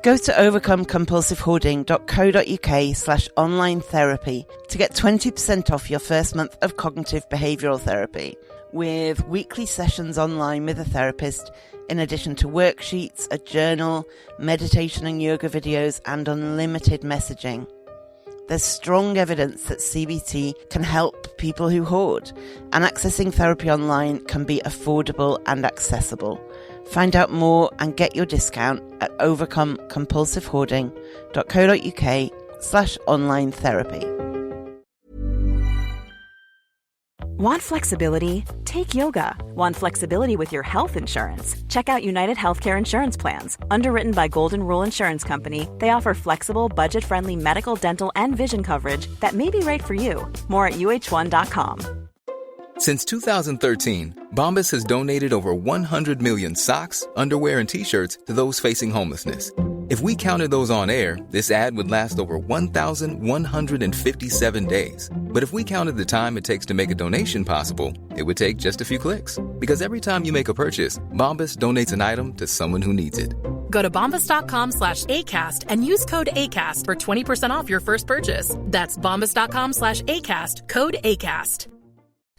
Go to overcomecompulsivehoarding.co.uk/online therapy to get 20% off your first month of cognitive behavioural therapy, with weekly sessions online with a therapist, in addition to worksheets, a journal, meditation and yoga videos, and unlimited messaging. There's strong evidence that CBT can help people who hoard, and accessing therapy online can be affordable and accessible. Find out more and get your discount at overcomecompulsivehoarding.co.uk/online therapy. Want flexibility? Take yoga. Want flexibility with your health insurance? Check out United Healthcare Insurance Plans. Underwritten by Golden Rule Insurance Company, they offer flexible, budget-friendly medical, dental, and vision coverage that may be right for you. More at uh1.com. Since 2013, Bombas has donated over 100 million socks, underwear, and T-shirts to those facing homelessness. If we counted those on air, this ad would last over 1,157 days. But if we counted the time it takes to make a donation possible, it would take just a few clicks. Because every time you make a purchase, Bombas donates an item to someone who needs it. Go to bombas.com/ACAST and use code ACAST for 20% off your first purchase. That's bombas.com/ACAST, code ACAST.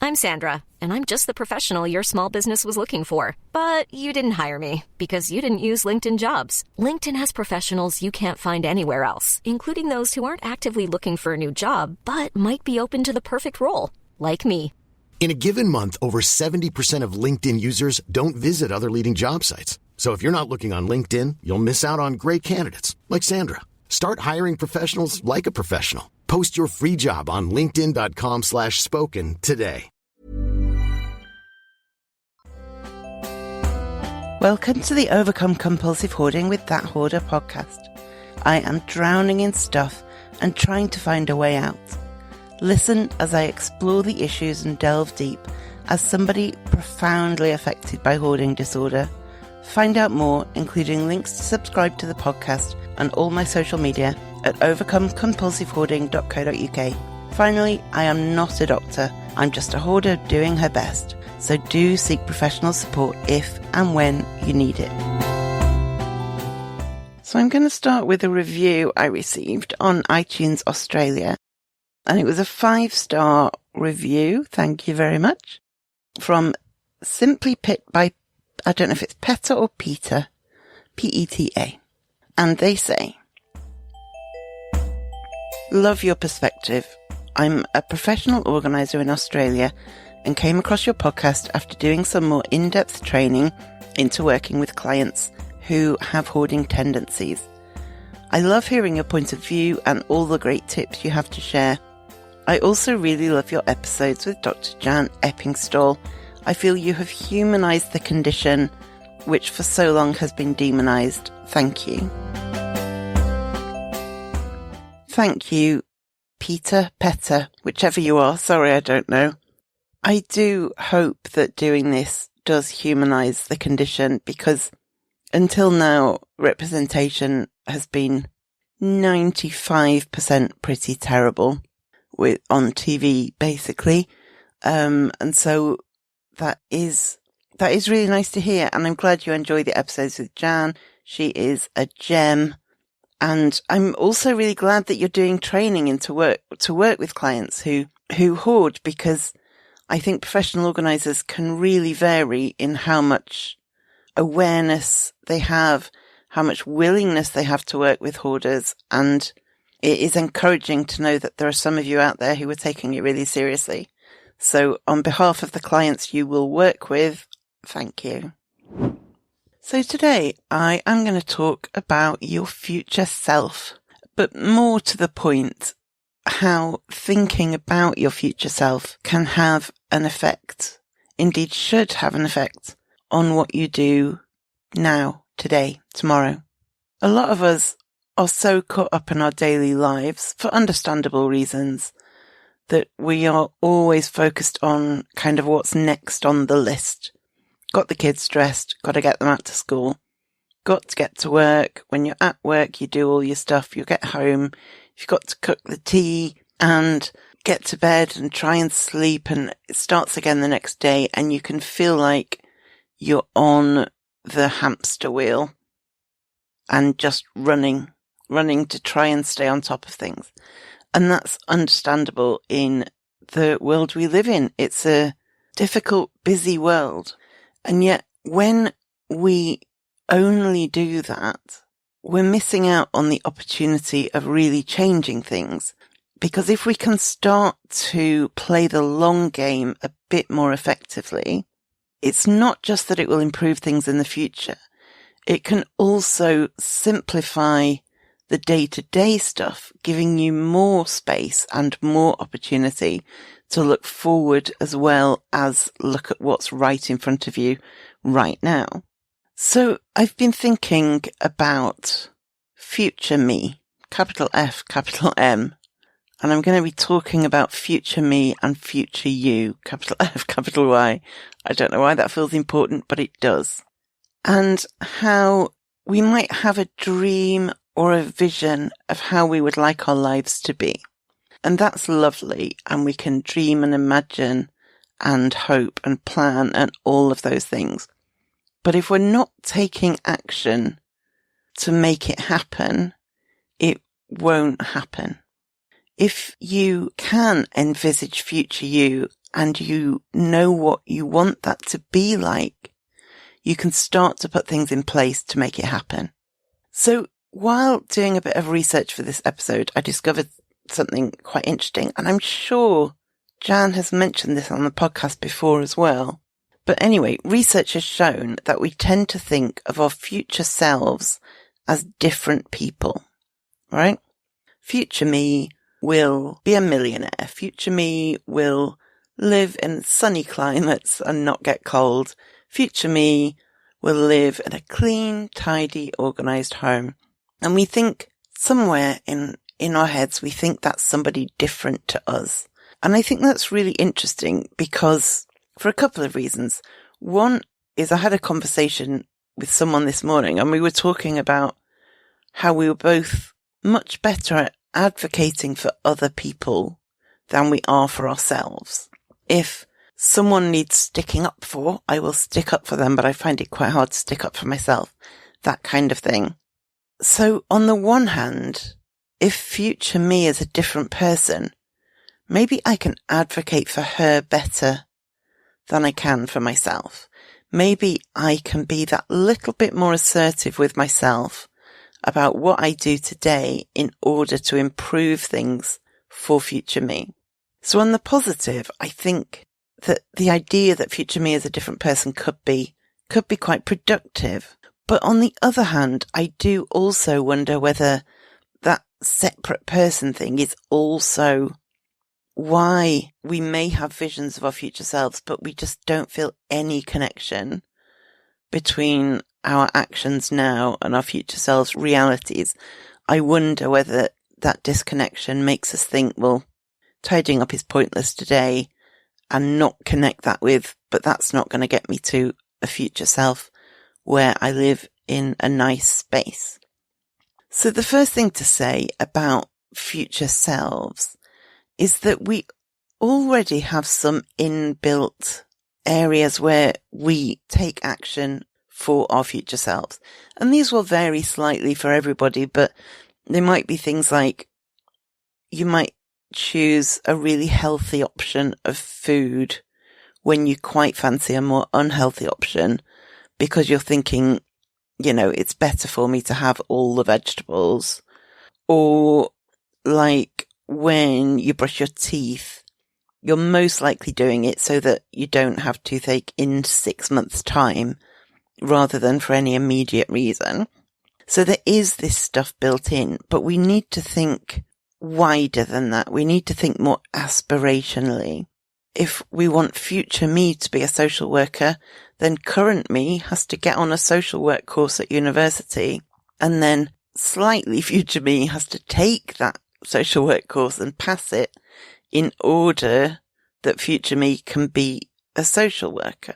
I'm Sandra, and I'm just the professional your small business was looking for. But you didn't hire me because you didn't use LinkedIn Jobs. LinkedIn has professionals you can't find anywhere else, including those who aren't actively looking for a new job, but might be open to the perfect role, like me. In a given month, over 70% of LinkedIn users don't visit other leading job sites. So if you're not looking on LinkedIn, you'll miss out on great candidates, like Sandra. Start hiring professionals like a professional. Post your free job on linkedin.com/spoken today. Welcome to the Overcome Compulsive Hoarding with That Hoarder podcast. I am drowning in stuff and trying to find a way out. Listen as I explore the issues and delve deep as somebody profoundly affected by hoarding disorder. Find out more, including links to subscribe to the podcast and all my social media at overcomecompulsivehoarding.co.uk. Finally, I am not a doctor. I'm just a hoarder doing her best. So do seek professional support if and when you need it. So I'm going to start with a review I received on iTunes Australia. And it was a 5-star review. Thank you very much. From Simply Pit by, I don't know if it's Peta or Peter. P-E-T-A. And they say, love your perspective. I'm a professional organiser in Australia and came across your podcast after doing some more in-depth training into working with clients who have hoarding tendencies. I love hearing your point of view and all the great tips you have to share. I also really love your episodes with Dr. Jan Eppingstall. I feel you have humanised the condition, which for so long has been demonised. Thank you. Thank you, Peter, Peta, whichever you are. Sorry, I don't know. I do hope that doing this does humanise the condition, because until now, representation has been 95% pretty terrible on TV, basically. And so that is really nice to hear. And I'm glad you enjoy the episodes with Jan. She is a gem. And I'm also really glad that you're doing training to work with clients who hoard, because I think professional organisers can really vary in how much awareness they have, how much willingness they have to work with hoarders. And it is encouraging to know that there are some of you out there who are taking it really seriously. So on behalf of the clients you will work with, thank you. So today I am going to talk about your future self, but more to the point, how thinking about your future self can have an effect, indeed should have an effect, on what you do now, today, tomorrow. A lot of us are so caught up in our daily lives, for understandable reasons, that we are always focused on kind of what's next on the list. Got the kids dressed, got to get them out to school, got to get to work. When you're at work, you do all your stuff, you get home, you've got to cook the tea and get to bed and try and sleep, and it starts again the next day, and you can feel like you're on the hamster wheel. and just running to try and stay on top of things. And that's understandable in the world we live in. It's a difficult, busy world. And yet when we only do that, we're missing out on the opportunity of really changing things. Because if we can start to play the long game a bit more effectively, it's not just that it will improve things in the future. It can also simplify the day-to-day stuff, giving you more space and more opportunity to look forward as well as look at what's right in front of you right now. So I've been thinking about future me, capital F, capital M, and I'm going to be talking about future me and future you, capital F, capital Y. I don't know why that feels important, but it does. And how we might have a dream or a vision of how we would like our lives to be. And that's lovely. And we can dream and imagine and hope and plan and all of those things. But if we're not taking action to make it happen, it won't happen. If you can envisage future you and you know what you want that to be like, you can start to put things in place to make it happen. So while doing a bit of research for this episode, I discovered something quite interesting, and I'm sure Jan has mentioned this on the podcast before as well. But anyway, research has shown that we tend to think of our future selves as different people, right? Future me will be a millionaire. Future me will live in sunny climates and not get cold. Future me will live in a clean, tidy, organised home. And we think somewhere in our heads, we think that's somebody different to us. And I think that's really interesting because for a couple of reasons. One is I had a conversation with someone this morning and we were talking about how we were both much better at advocating for other people than we are for ourselves. If someone needs sticking up for, I will stick up for them, but I find it quite hard to stick up for myself. That kind of thing. So on the one hand, if future me is a different person, maybe I can advocate for her better than I can for myself. Maybe I can be that little bit more assertive with myself about what I do today in order to improve things for future me. So on the positive, I think that the idea that future me is a different person could be quite productive. But on the other hand, I do also wonder whether that separate person thing is also why we may have visions of our future selves, but we just don't feel any connection between our actions now and our future selves' realities. I wonder whether that disconnection makes us think, well, tidying up is pointless today, and not connect that with, but that's not going to get me to a future self where I live in a nice space. So the first thing to say about future selves is that we already have some inbuilt areas where we take action for our future selves. And these will vary slightly for everybody, but they might be things like you might choose a really healthy option of food when you quite fancy a more unhealthy option because you're thinking, you know, it's better for me to have all the vegetables. Or like when you brush your teeth, you're most likely doing it so that you don't have toothache in 6 months' time rather than for any immediate reason. So there is this stuff built in, but we need to think wider than that. We need to think more aspirationally. If we want future me to be a social worker, then current me has to get on a social work course at university, and then slightly future me has to take that social work course and pass it in order that future me can be a social worker.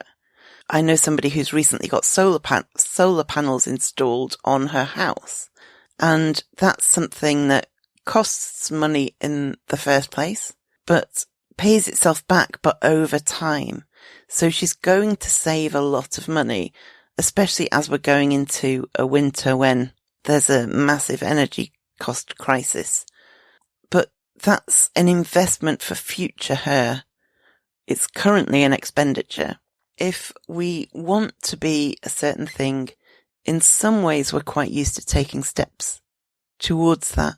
I know somebody who's recently got solar panels installed on her house, and that's something that costs money in the first place, but pays itself back, but over time. So she's going to save a lot of money, especially as we're going into a winter when there's a massive energy cost crisis. But that's an investment for future her. It's currently an expenditure. If we want to be a certain thing, in some ways we're quite used to taking steps towards that.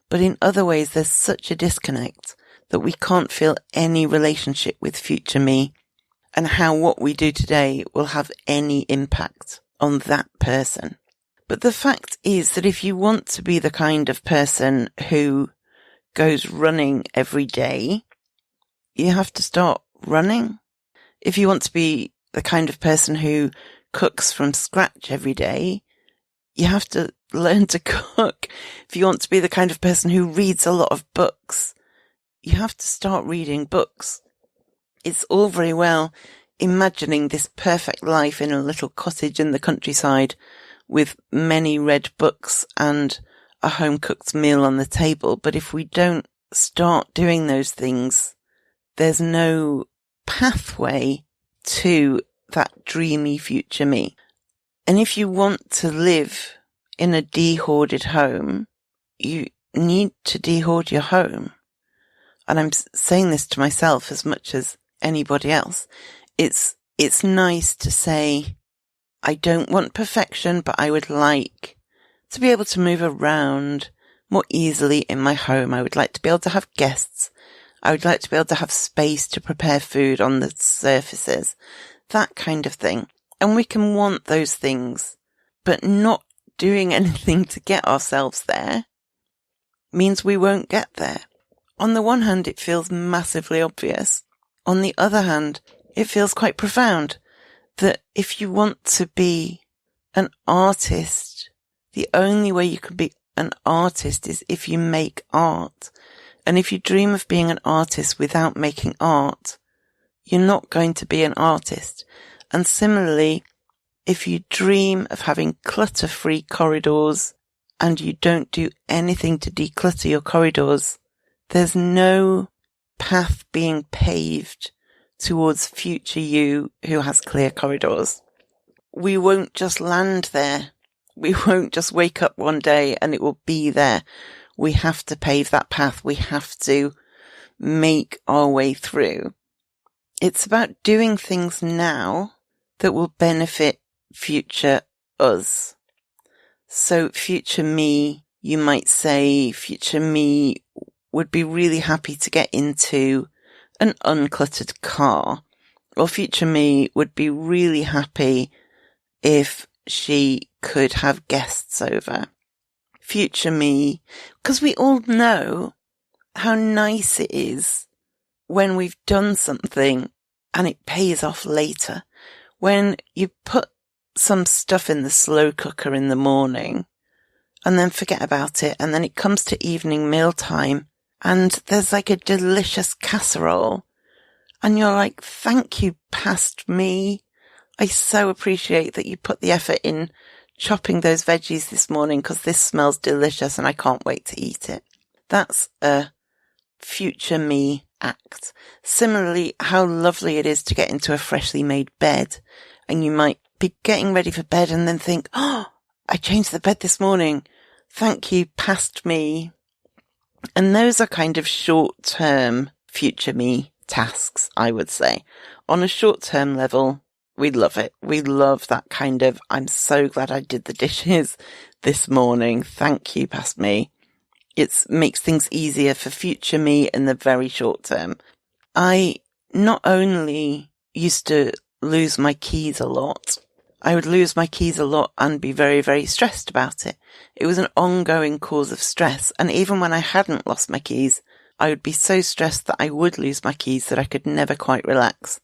But in other ways there's such a disconnect that we can't feel any relationship with future me and how what we do today will have any impact on that person. But the fact is that if you want to be the kind of person who goes running every day, you have to start running. If you want to be the kind of person who cooks from scratch every day, you have to learn to cook. If you want to be the kind of person who reads a lot of books, you have to start reading books. It's all very well imagining this perfect life in a little cottage in the countryside with many read books and a home-cooked meal on the table. But if we don't start doing those things, there's no pathway to that dreamy future me. And if you want to live in a dehoarded home, you need to dehoard your home. And I'm saying this to myself as much as anybody else. It's nice to say, I don't want perfection, but I would like to be able to move around more easily in my home. I would like to be able to have guests. I would like to be able to have space to prepare food on the surfaces, that kind of thing. And we can want those things, but not doing anything to get ourselves there means we won't get there. On the one hand, it feels massively obvious. On the other hand, it feels quite profound that if you want to be an artist, the only way you can be an artist is if you make art. And if you dream of being an artist without making art, you're not going to be an artist. And similarly, if you dream of having clutter-free corridors and you don't do anything to declutter your corridors, there's no path being paved towards future you who has clear corridors. We won't just land there. We won't just wake up one day and it will be there. We have to pave that path. We have to make our way through. It's about doing things now that will benefit future us. So future me, you might say, future me would be really happy to get into an uncluttered car. Or future me would be really happy if she could have guests over. Future me, because we all know how nice it is when we've done something and it pays off later. When you put some stuff in the slow cooker in the morning and then forget about it, and then it comes to evening meal time and there's like a delicious casserole and you're like, thank you, past me. I so appreciate that you put the effort in chopping those veggies this morning because this smells delicious and I can't wait to eat it. That's a future me act. Similarly, how lovely it is to get into a freshly made bed and you might be getting ready for bed and then think, oh, I changed the bed this morning. Thank you, past me. And those are kind of short-term future me tasks, I would say. On a short-term level, we love it. We love that kind of, I'm so glad I did the dishes this morning. Thank you, past me. It makes things easier for future me in the very short term. I not only used to lose my keys a lot, I would lose my keys a lot and be very, very stressed about it. It was an ongoing cause of stress. And even when I hadn't lost my keys, I would be so stressed that I would lose my keys that I could never quite relax.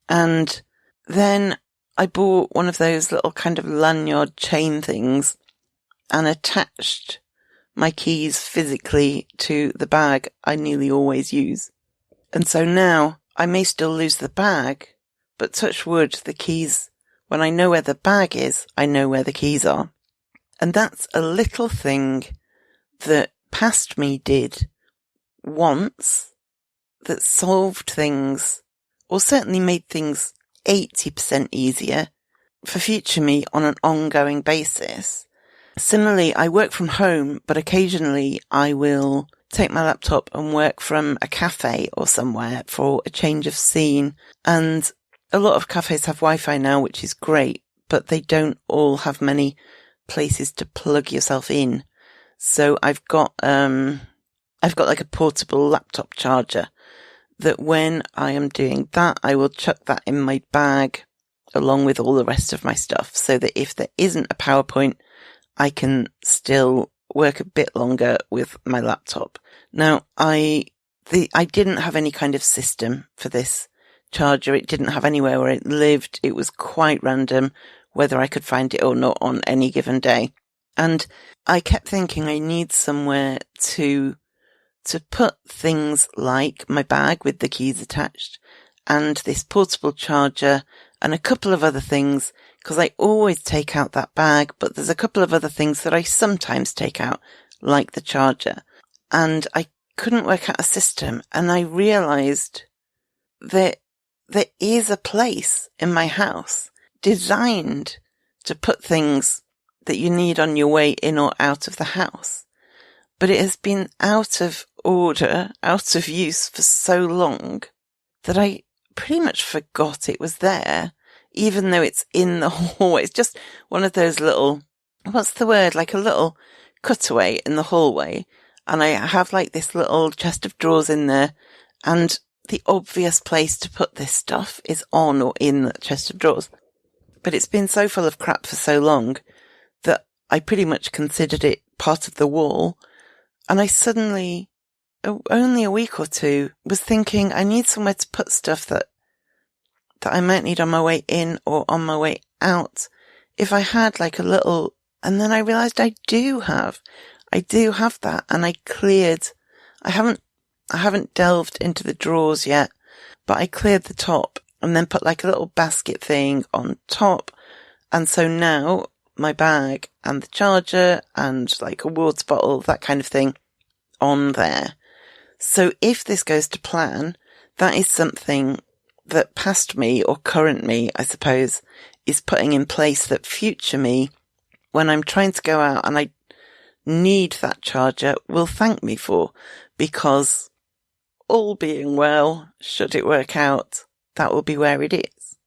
And then I bought one of those little kind of lanyard chain things and attached my keys physically to the bag I nearly always use. And so now I may still lose the bag, but touch wood, the keys, when I know where the bag is, I know where the keys are. And that's a little thing that past me did once that solved things, or certainly made things 80% easier for future me on an ongoing basis. Similarly, I work from home, but occasionally I will take my laptop and work from a cafe or somewhere for a change of scene. And a lot of cafes have Wi-Fi now, which is great, but they don't all have many places to plug yourself in. So I've got like a portable laptop charger that when I am doing that, I will chuck that in my bag along with all the rest of my stuff, so that if there isn't a PowerPoint, I can still work a bit longer with my laptop. Now, I didn't have any kind of system for this charger. It didn't have anywhere where it lived. It was quite random whether I could find it or not on any given day. And I kept thinking I need somewhere to put things like my bag with the keys attached and this portable charger and a couple of other things, because I always take out that bag, but there's a couple of other things that I sometimes take out, like the charger. And I couldn't work out a system, and I realized that there is a place in my house designed to put things that you need on your way in or out of the house. But it has been out of order, out of use for so long that I pretty much forgot it was there, even though it's in the hallway. It's just one of those little, what's the word? Like a little cutaway in the hallway. And I have like this little chest of drawers in there, and the obvious place to put this stuff is on or in the chest of drawers. But it's been so full of crap for so long that I pretty much considered it part of the wall. And I suddenly, only a week or two, was thinking I need somewhere to put stuff that I might need on my way in or on my way out. If I had like a little, and then I realized I do have that, and I cleared, I haven't delved into the drawers yet, but I cleared the top and then put like a little basket thing on top. And so now my bag and the charger and like a water bottle, that kind of thing, on there. So if this goes to plan, that is something that past me or current me, I suppose, is putting in place that future me, when I'm trying to go out and I need that charger, will thank me for, because all being well, should it work out, that will be where it is.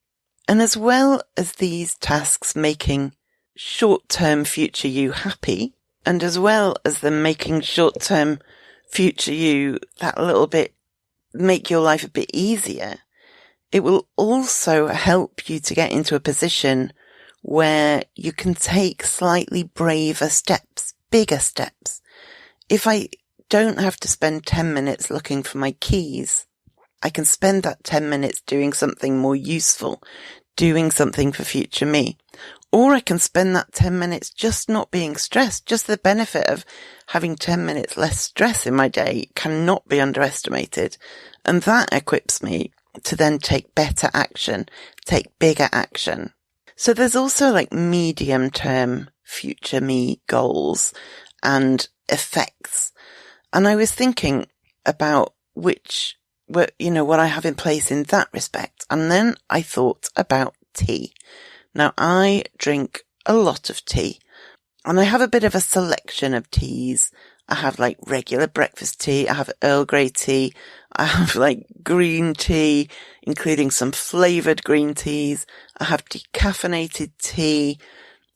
And as well as these tasks making short-term future you happy, and as well as them making short-term future you that little bit, make your life a bit easier, it will also help you to get into a position where you can take slightly braver steps, bigger steps. If I don't have to spend 10 minutes looking for my keys, I can spend that 10 minutes doing something more useful, doing something for future me. Or I can spend that 10 minutes just not being stressed. Just the benefit of having 10 minutes less stress in my day cannot be underestimated. And that equips me to then take better action, take bigger action. So there's also like medium term future me goals and effects. And I was thinking about what I have in place in that respect. And then I thought about tea. Now, I drink a lot of tea, and I have a bit of a selection of teas. I have like regular breakfast tea, I have Earl Grey tea, I have like green tea, including some flavoured green teas, I have decaffeinated tea,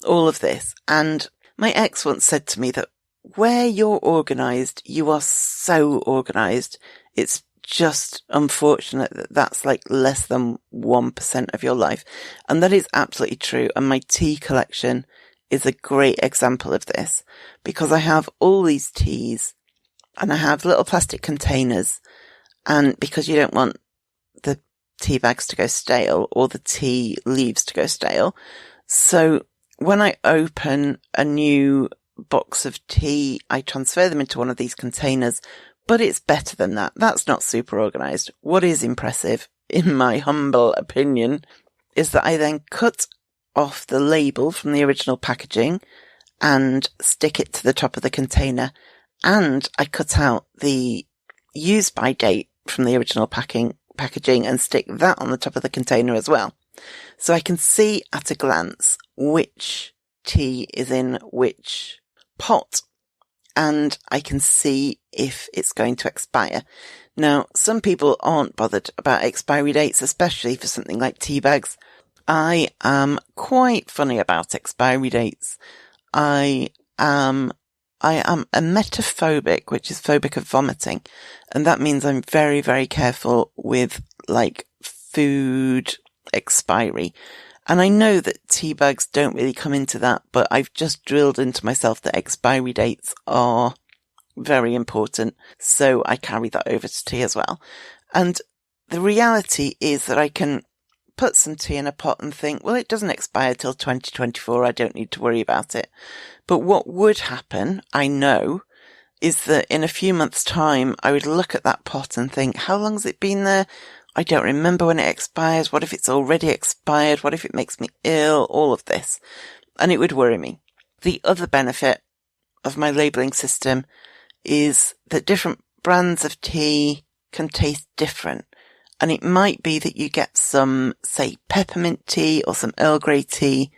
all of this. And my ex once said to me that where you're organised, you are so organised. It's just unfortunate that that's like less than 1% of your life. And that is absolutely true. And my tea collection is a great example of this, because I have all these teas and I have little plastic containers, and because you don't want the tea bags to go stale or the tea leaves to go stale. So when I open a new box of tea, I transfer them into one of these containers. But it's better than that. That's not super organised. What is impressive, in my humble opinion, is that I then cut off the label from the original packaging and stick it to the top of the container. And I cut out the use by date from the original packaging and stick that on the top of the container as well. So I can see at a glance which tea is in which pot, and I can see if it's going to expire. Now, some people aren't bothered about expiry dates, especially for something like tea bags. I am quite funny about expiry dates. I am a metaphobic, which is phobic of vomiting. And that means I'm very, very careful with like food expiry. And I know that tea bags don't really come into that, but I've just drilled into myself that expiry dates are very important. So I carry that over to tea as well. And the reality is that I can put some tea in a pot and think, well, it doesn't expire till 2024. I don't need to worry about it. But what would happen, I know, is that in a few months' time, I would look at that pot and think, how long's it been there? I don't remember when it expires. What if it's already expired? What if it makes me ill? All of this. And it would worry me. The other benefit of my labelling system is that different brands of tea can taste different. And it might be that you get some, say, peppermint tea or some Earl Grey tea,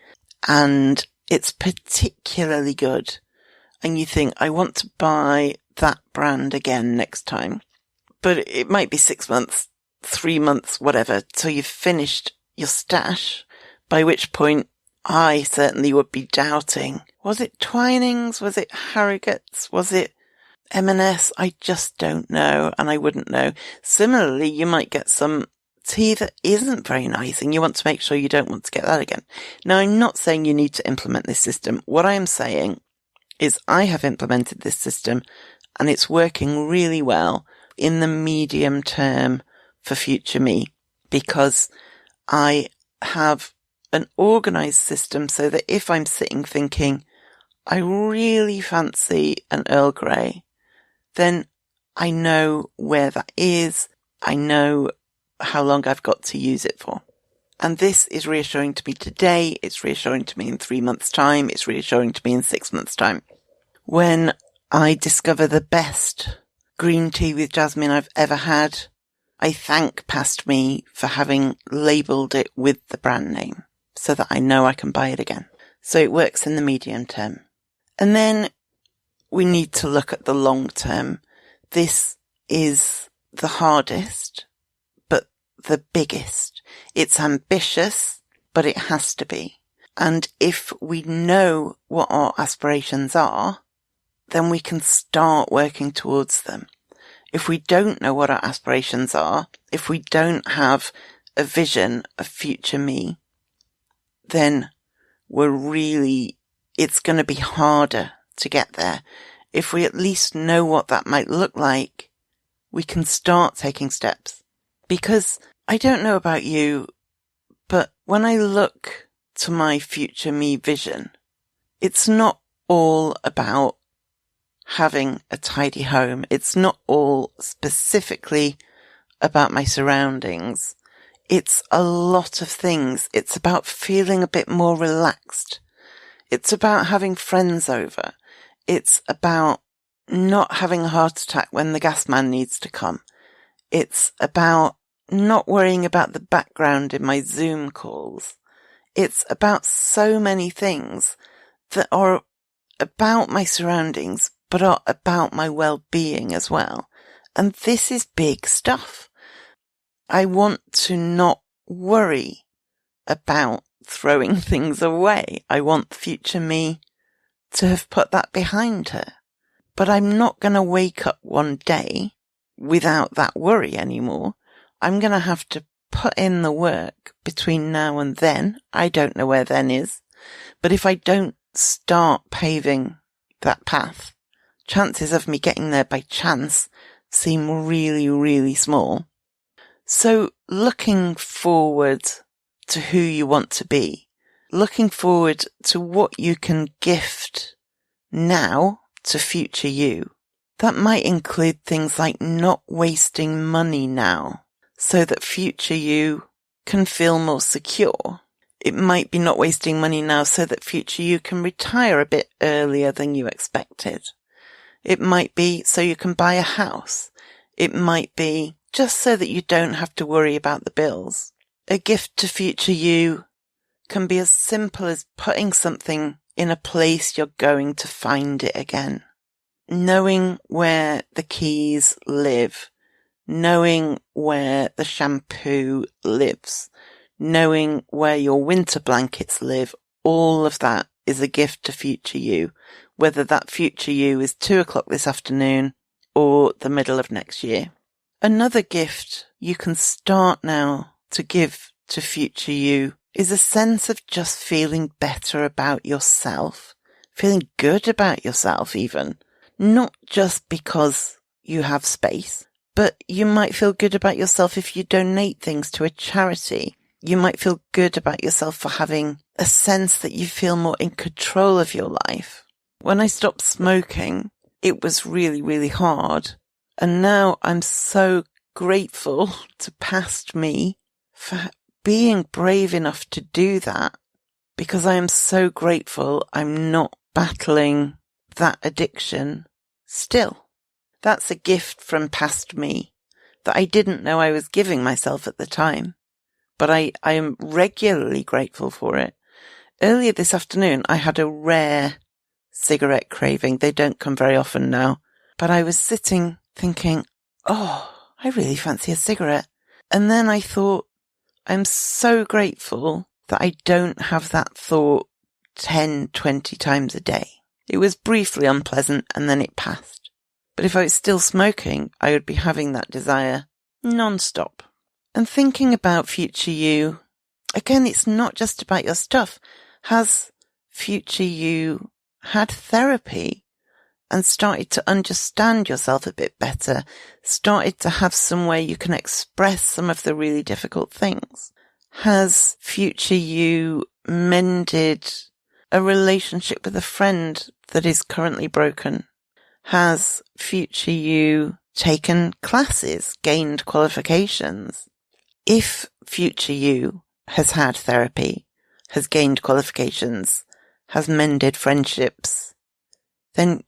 and it's particularly good. And you think, I want to buy that brand again next time. But it might be 6 months, 3 months, whatever, till you've finished your stash, by which point I certainly would be doubting. Was it Twinings? Was it Harrogate's? Was it M&S? I just don't know, and I wouldn't know. Similarly, you might get some tea that isn't very nice, and you want to make sure you don't want to get that again. Now, I'm not saying you need to implement this system. What I am saying is I have implemented this system, and it's working really well in the medium term for future me, because I have an organized system so that if I'm sitting thinking, I really fancy an Earl Grey, then I know where that is. I know how long I've got to use it for. And this is reassuring to me today. It's reassuring to me in 3 months' time. It's reassuring to me in 6 months' time. When I discover the best green tea with jasmine I've ever had, I thank past me for having labelled it with the brand name so that I know I can buy it again. So it works in the medium term. And then we need to look at the long term. This is the hardest, but the biggest. It's ambitious, but it has to be. And if we know what our aspirations are, then we can start working towards them. If we don't know what our aspirations are, if we don't have a vision of future me, then it's going to be harder to get there. If we at least know what that might look like, we can start taking steps. Because I don't know about you, but when I look to my future me vision, it's not all about having a tidy home. It's not all specifically about my surroundings. It's a lot of things. It's about feeling a bit more relaxed. It's about having friends over. It's about not having a heart attack when the gas man needs to come. It's about not worrying about the background in my Zoom calls. It's about so many things that are about my surroundings, but are about my well-being as well. And this is big stuff. I want to not worry about throwing things away. I want future me to have put that behind her. But I'm not going to wake up one day without that worry anymore. I'm going to have to put in the work between now and then. I don't know where then is. But if I don't start paving that path, chances of me getting there by chance seem really, really small. So looking forward to who you want to be, looking forward to what you can gift now to future you, that might include things like not wasting money now so that future you can feel more secure. It might be not wasting money now so that future you can retire a bit earlier than you expected. It might be so you can buy a house. It might be just so that you don't have to worry about the bills. A gift to future you can be as simple as putting something in a place you're going to find it again. Knowing where the keys live, knowing where the shampoo lives, knowing where your winter blankets live, all of that is a gift to future you, whether that future you is 2:00 this afternoon or the middle of next year. Another gift you can start now to give to future you is a sense of just feeling better about yourself, feeling good about yourself even, not just because you have space, but you might feel good about yourself if you donate things to a charity. You might feel good about yourself for having a sense that you feel more in control of your life. When I stopped smoking, it was really, really hard. And now I'm so grateful to past me for being brave enough to do that, because I am so grateful I'm not battling that addiction still. That's a gift from past me that I didn't know I was giving myself at the time, but I am regularly grateful for it. Earlier this afternoon, I had a rare cigarette craving. They don't come very often now, but I was sitting thinking, oh, I really fancy a cigarette. And then I thought, I'm so grateful that I don't have that thought 10, 20 times a day. It was briefly unpleasant and then it passed. But if I was still smoking, I would be having that desire non-stop. And thinking about future you, again, it's not just about your stuff. Has future you had therapy and started to understand yourself a bit better, started to have some way you can express some of the really difficult things? Has future you mended a relationship with a friend that is currently broken? Has future you taken classes, gained qualifications? If future you has had therapy, has gained qualifications, has mended friendships, then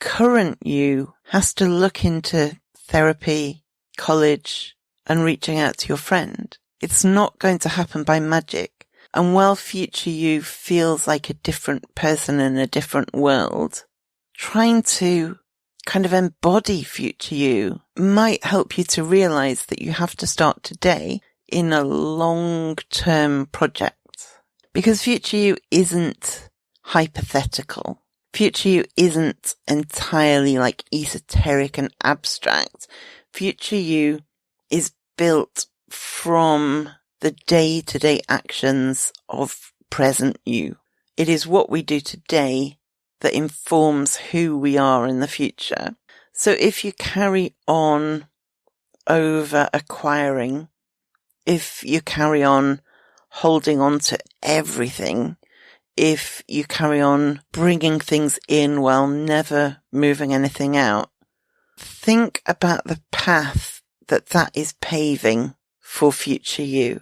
current you has to look into therapy, college, and reaching out to your friend. It's not going to happen by magic. And while future you feels like a different person in a different world, trying to kind of embody future you might help you to realize that you have to start today in a long-term project. Because future you isn't hypothetical. Future you isn't entirely like esoteric and abstract. Future you is built from the day-to-day actions of present you. It is what we do today that informs who we are in the future. So if you carry on over acquiring, if you carry on holding on to everything, if you carry on bringing things in while never moving anything out, think about the path that is paving for future you.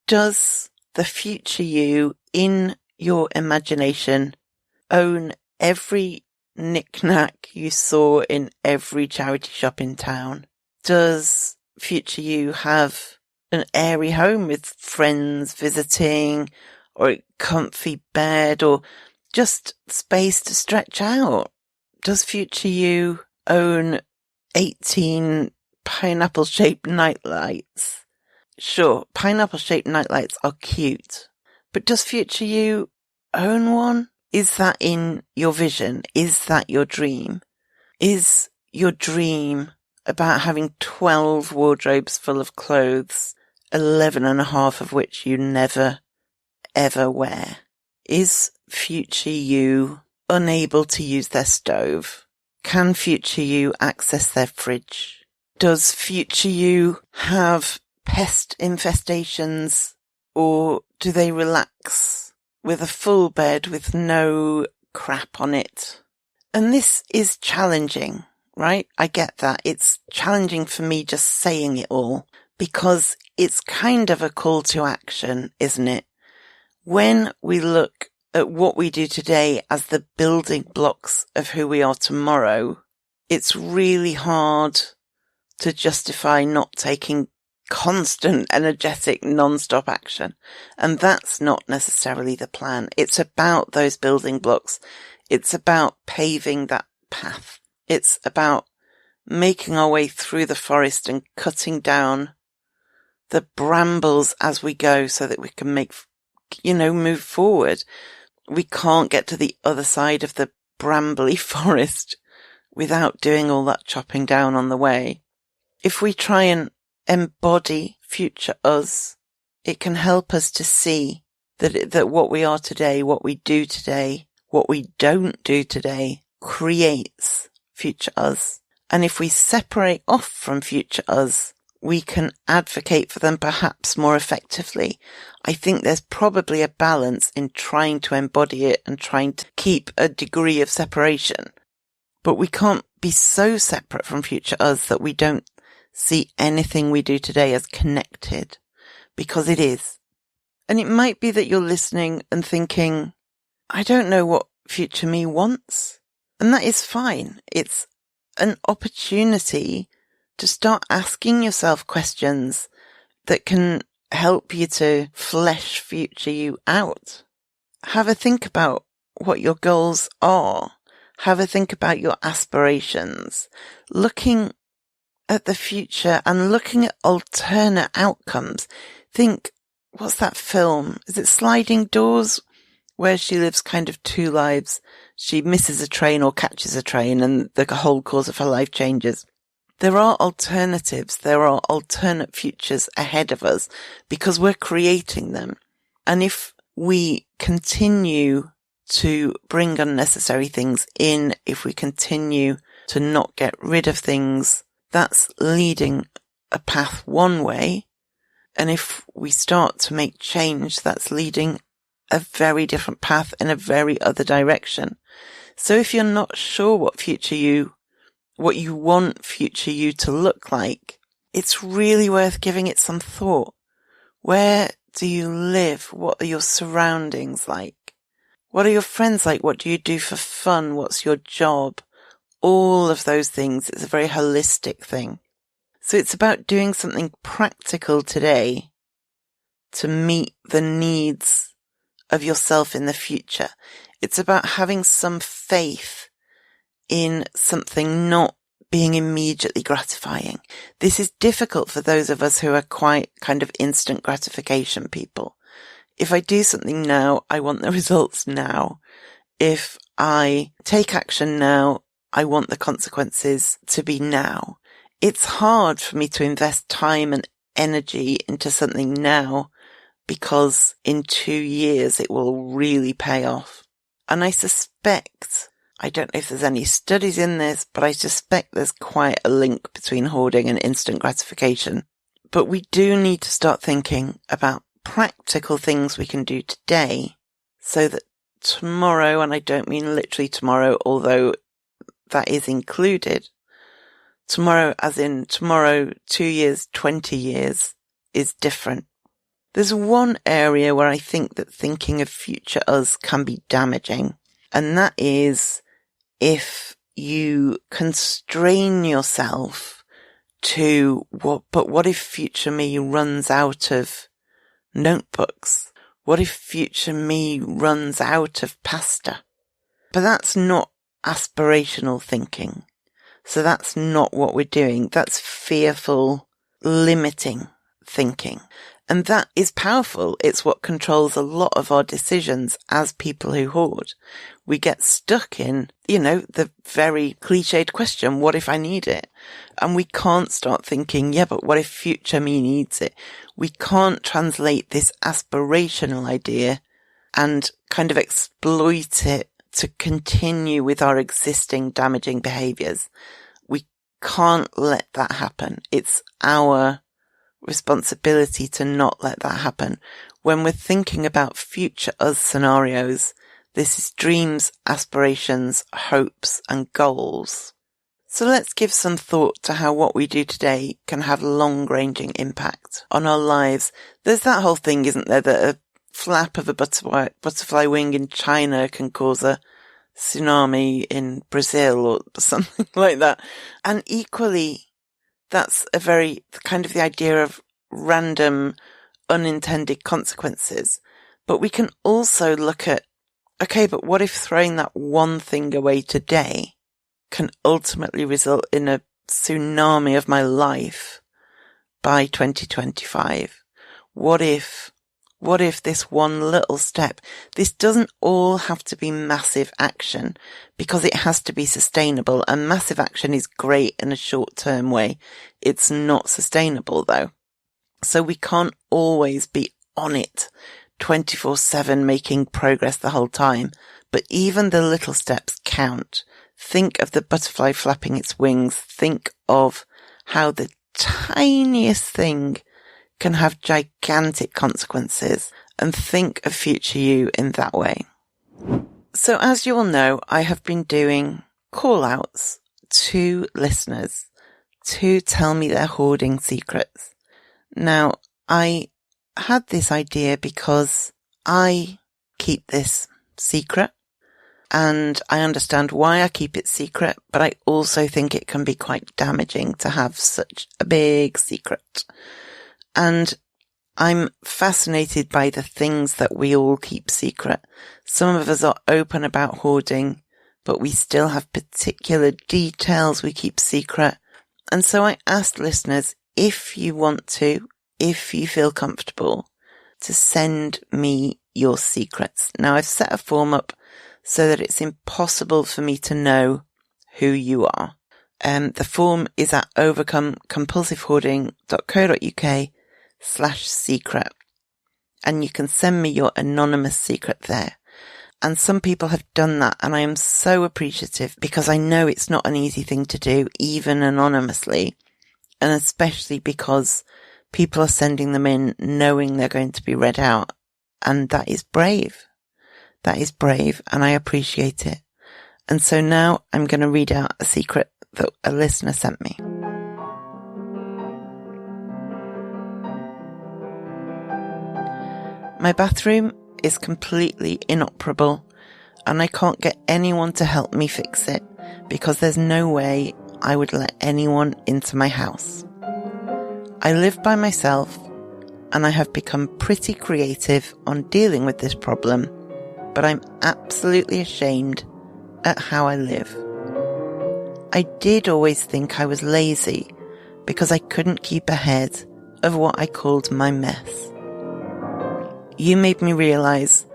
Does the future you in your imagination own every knick-knack you saw in every charity shop in town? Does future you have an airy home with friends visiting, or a comfy bed, or just space to stretch out? Does future you own 18 pineapple-shaped nightlights? Sure, pineapple-shaped nightlights are cute, but does future you own one? Is that in your vision? Is that your dream? Is your dream about having 12 wardrobes full of clothes, 11 and a half of which you never, ever wear? Is future you unable to use their stove? Can future you access their fridge? Does future you have pest infestations, or do they relax with a full bed with no crap on it? And this is challenging, right? I get that. It's challenging for me just saying it all, because it's kind of a call to action, isn't it? When we look at what we do today as the building blocks of who we are tomorrow, it's really hard to justify not taking constant, energetic, non-stop action. And that's not necessarily the plan. It's about those building blocks. It's about paving that path. It's about making our way through the forest and cutting down the brambles as we go so that we can move forward. We can't get to the other side of the brambly forest without doing all that chopping down on the way. If we try and embody future us, it can help us to see that what we are today, what we do today, what we don't do today creates future us. And if we separate off from future us, we can advocate for them perhaps more effectively. I think there's probably a balance in trying to embody it and trying to keep a degree of separation. But we can't be so separate from future us that we don't see anything we do today as connected, because it is. And it might be that you're listening and thinking, I don't know what future me wants. And that is fine. It's an opportunity to start asking yourself questions that can help you to flesh future you out. Have a think about what your goals are. Have a think about your aspirations. Looking at the future and looking at alternate outcomes. Think, what's that film? Is it Sliding Doors? Where she lives kind of two lives. She misses a train or catches a train and the whole course of her life changes. There are alternatives. There are alternate futures ahead of us because we're creating them. And if we continue to bring unnecessary things in, if we continue to not get rid of things, that's leading a path one way. And if we start to make change, that's leading a very different path in a very other direction. So if you're not sure what you want future you to look like, it's really worth giving it some thought. Where do you live? What are your surroundings like? What are your friends like? What do you do for fun? What's your job? All of those things. It's a very holistic thing. So it's about doing something practical today to meet the needs of yourself in the future. It's about having some faith in something not being immediately gratifying. This is difficult for those of us who are quite kind of instant gratification people. If I do something now, I want the results now. If I take action now, I want the consequences to be now. It's hard for me to invest time and energy into something now because in 2 years it will really pay off. And I suspect, I don't know if there's any studies in this, but I suspect there's quite a link between hoarding and instant gratification. But we do need to start thinking about practical things we can do today so that tomorrow, and I don't mean literally tomorrow, although that is included, tomorrow as in tomorrow, 2 years, 20 years is different. There's one area where I think that thinking of future us can be damaging, and that is if you constrain yourself to what if future me runs out of notebooks? What if future me runs out of pasta? But that's not aspirational thinking. So that's not what we're doing. That's fearful, limiting thinking. And that is powerful. It's what controls a lot of our decisions as people who hoard. We get stuck in, the very cliched question, what if I need it? And we can't start thinking, yeah, but what if future me needs it? We can't translate this aspirational idea and kind of exploit it to continue with our existing damaging behaviors. We can't let that happen. It's our responsibility to not let that happen. When we're thinking about future us scenarios, this is dreams, aspirations, hopes, and goals. So let's give some thought to how what we do today can have long-ranging impact on our lives. There's that whole thing, isn't there, that a flap of a butterfly wing in China can cause a tsunami in Brazil or something like that. And equally, that's a very kind of the idea of random unintended consequences. But we can also look at, okay, but what if throwing that one thing away today can ultimately result in a tsunami of my life by 2025? What if this one little step, this doesn't all have to be massive action, because it has to be sustainable, and massive action is great in a short-term way. It's not sustainable though. So we can't always be on it 24/7 making progress the whole time, but even the little steps count. Think of the butterfly flapping its wings. Think of how the tiniest thing can have gigantic consequences, and think of future you in that way. So as you all know, I have been doing call-outs to listeners to tell me their hoarding secrets. Now, I had this idea because I keep this secret, and I understand why I keep it secret, but I also think it can be quite damaging to have such a big secret. And I'm fascinated by the things that we all keep secret. Some of us are open about hoarding, but we still have particular details we keep secret. And so I asked listeners, if you want to, if you feel comfortable, to send me your secrets. Now, I've set a form up so that it's impossible for me to know who you are. The form is at overcomecompulsivehoarding.co.uk/secret. And you can send me your anonymous secret there. And some people have done that, and I am so appreciative, because I know it's not an easy thing to do, even anonymously. And especially because people are sending them in knowing they're going to be read out. And that is brave. That is brave, and I appreciate it. And so now I'm going to read out a secret that a listener sent me. My bathroom is completely inoperable, and I can't get anyone to help me fix it, because there's no way I would let anyone into my house. I live by myself, and I have become pretty creative on dealing with this problem, but I'm absolutely ashamed at how I live. I did always think I was lazy because I couldn't keep ahead of what I called my mess. You made me realize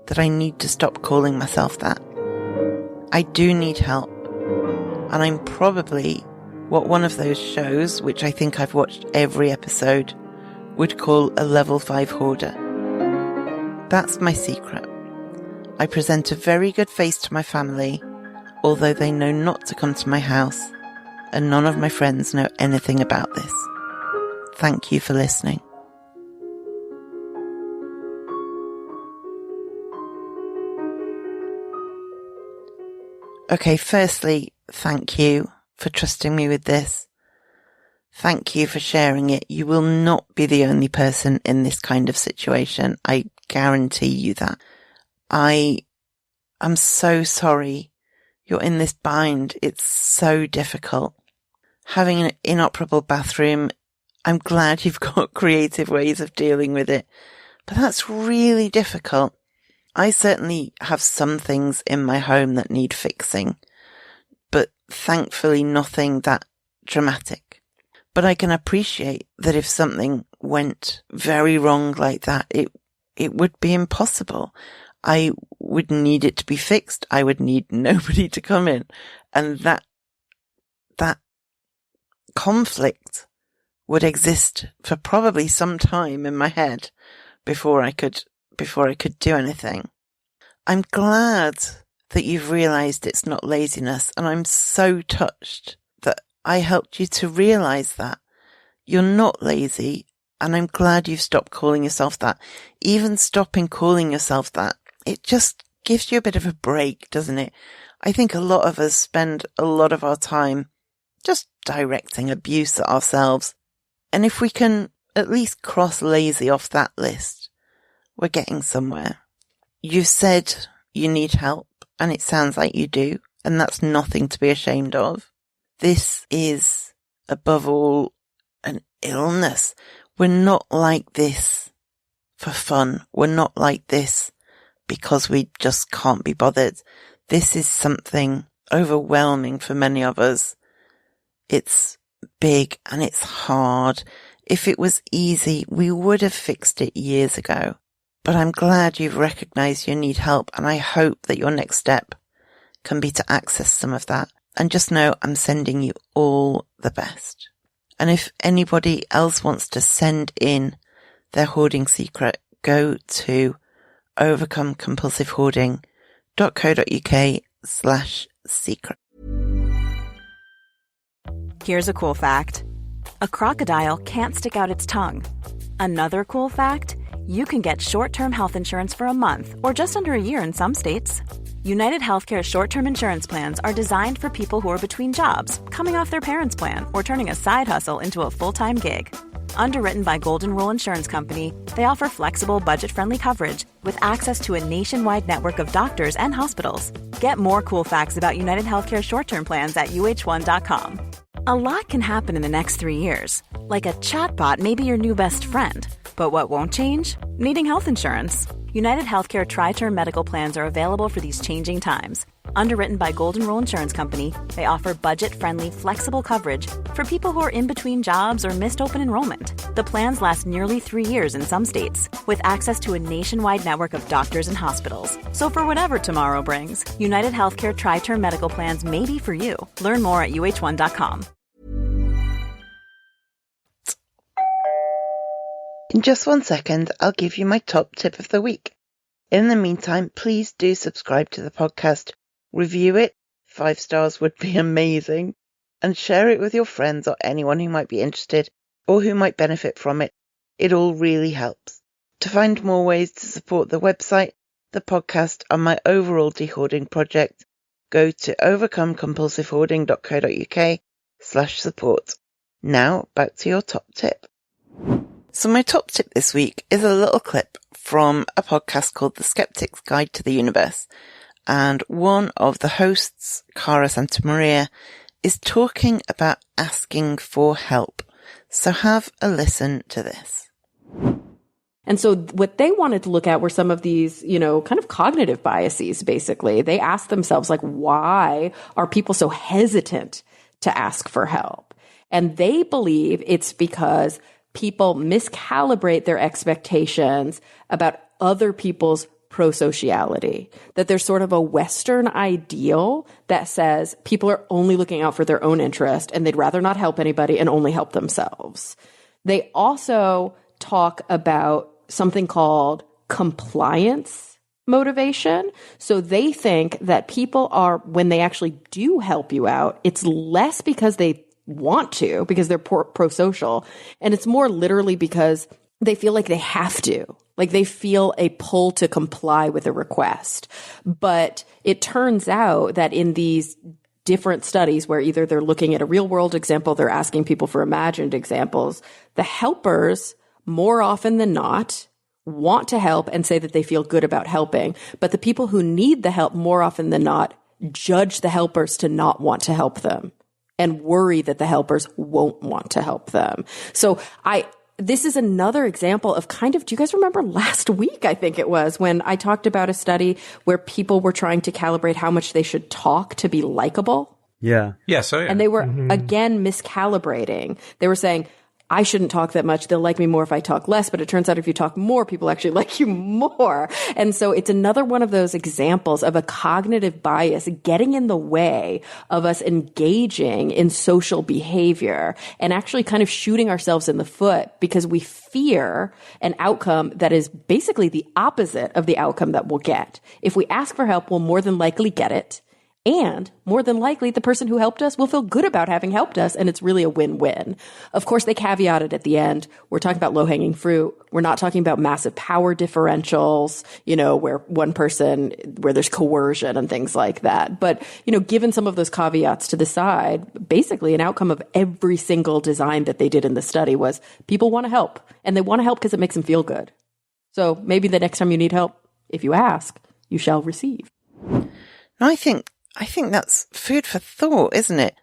that I need to stop calling myself that. I do need help, and I'm probably what one of those shows, which I think I've watched every episode, would call a level 5 hoarder. That's my secret. I present a very good face to my family, although they know not to come to my house, and none of my friends know anything about this. Thank you for listening. Okay, firstly, thank you for trusting me with this. Thank you for sharing it. You will not be the only person in this kind of situation. I guarantee you that. I am so sorry you're in this bind. It's so difficult. Having an inoperable bathroom, I'm glad you've got creative ways of dealing with it, but that's really difficult. I certainly have some things in my home that need fixing, but thankfully nothing that dramatic. But I can appreciate that if something went very wrong like that, it would be impossible. I would need it to be fixed. I would need nobody to come in. And that conflict would exist for probably some time in my head before I could do anything. I'm glad that you've realized it's not laziness, and I'm so touched that I helped you to realize that you're not lazy, and I'm glad you've stopped calling yourself that. Even stopping calling yourself that, it just gives you a bit of a break, doesn't it? I think a lot of us spend a lot of our time just directing abuse at ourselves. And if we can at least cross lazy off that list, we're getting somewhere. You've said you need help, and it sounds like you do, and that's nothing to be ashamed of. This is, above all, an illness. We're not like this for fun. We're not like this because we just can't be bothered. This is something overwhelming for many of us. It's big and it's hard. If it was easy, we would have fixed it years ago. But I'm glad you've recognised you need help, and I hope that your next step can be to access some of that. And just know I'm sending you all the best. And if anybody else wants to send in their hoarding secret, go to overcomecompulsivehoarding.co.uk/secret. Here's a cool fact. A crocodile can't stick out its tongue. Another cool fact, you can get short-term health insurance for a month or just under a year in some states. United Healthcare short-term insurance plans are designed for people who are between jobs, coming off their parents' plan, or turning a side hustle into a full-time gig. Underwritten by Golden Rule Insurance Company, they offer flexible, budget-friendly coverage with access to a nationwide network of doctors and hospitals. Get more cool facts about United Healthcare short-term plans at uh1.com. A lot can happen in the next 3 years. Like a chatbot may be your new best friend. But what won't change? Needing health insurance. United Healthcare Tri-Term Medical Plans are available for these changing times. Underwritten by Golden Rule Insurance Company, they offer budget-friendly, flexible coverage for people who are in between jobs or missed open enrollment. The plans last nearly 3 years in some states, with access to a nationwide network of doctors and hospitals. So for whatever tomorrow brings, United Healthcare Tri-Term Medical Plans may be for you. Learn more at uh1.com. In just 1 second, I'll give you my top tip of the week. In the meantime, please do subscribe to the podcast, review it, 5 stars would be amazing, and share it with your friends or anyone who might be interested or who might benefit from it. It all really helps. To find more ways to support the website, the podcast, and my overall dehoarding project, go to overcomecompulsivehoarding.co.uk/support. Now, back to your top tip. So my top tip this week is a little clip from a podcast called The Skeptic's Guide to the Universe. And one of the hosts, Cara Santamaria, is talking about asking for help. So have a listen to this. And so what they wanted to look at were some of these, kind of cognitive biases, basically. They asked themselves, why are people so hesitant to ask for help? And they believe it's because people miscalibrate their expectations about other people's prosociality, that there's sort of a Western ideal that says people are only looking out for their own interest and they'd rather not help anybody and only help themselves. They also talk about something called compliance motivation. So they think that people are, when they actually do help you out, it's less because they want to, because they're pro-social, and it's more literally because they feel like they have to, like they feel a pull to comply with a request. But it turns out that in these different studies where either they're looking at a real world example, they're asking people for imagined examples, the helpers more often than not want to help and say that they feel good about helping. But the people who need the help more often than not judge the helpers to not want to help them and worry that the helpers won't want to help them. So this is another example of do you guys remember last week, I think it was, when I talked about a study where people were trying to calibrate how much they should talk to be likable? Yeah. Yeah, so yeah. And they were, again, miscalibrating. They were saying, I shouldn't talk that much. They'll like me more if I talk less. But it turns out if you talk more, people actually like you more. And so it's another one of those examples of a cognitive bias getting in the way of us engaging in social behavior and actually kind of shooting ourselves in the foot because we fear an outcome that is basically the opposite of the outcome that we'll get. If we ask for help, we'll more than likely get it. And more than likely, the person who helped us will feel good about having helped us, and it's really a win-win. Of course, they caveated at the end, we're talking about low-hanging fruit. We're not talking about massive power differentials, where there's coercion and things like that. But, given some of those caveats to the side, basically an outcome of every single design that they did in the study was people want to help, and they want to help because it makes them feel good. So maybe the next time you need help, if you ask, you shall receive. No, I think that's food for thought, isn't it?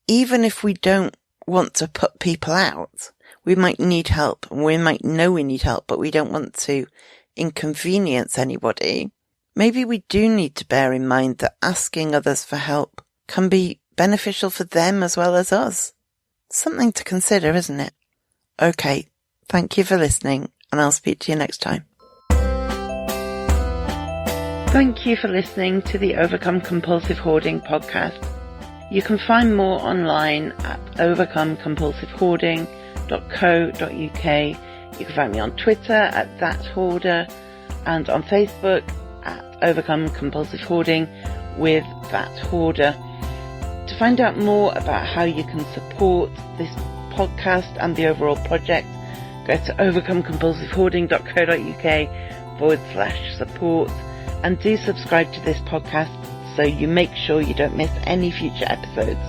Even if we don't want to put people out, we might need help, and we might know we need help, but we don't want to inconvenience anybody. Maybe we do need to bear in mind that asking others for help can be beneficial for them as well as us. Something to consider, isn't it? Okay, thank you for listening, and I'll speak to you next time. Thank you for listening to the Overcome Compulsive Hoarding podcast. You can find more online at overcomecompulsivehoarding.co.uk. You can find me on Twitter at @thathoarder and on Facebook at Overcome Compulsive Hoarding with That Hoarder. To find out more about how you can support this podcast and the overall project, go to overcomecompulsivehoarding.co.uk/support, and do subscribe to this podcast so you make sure you don't miss any future episodes.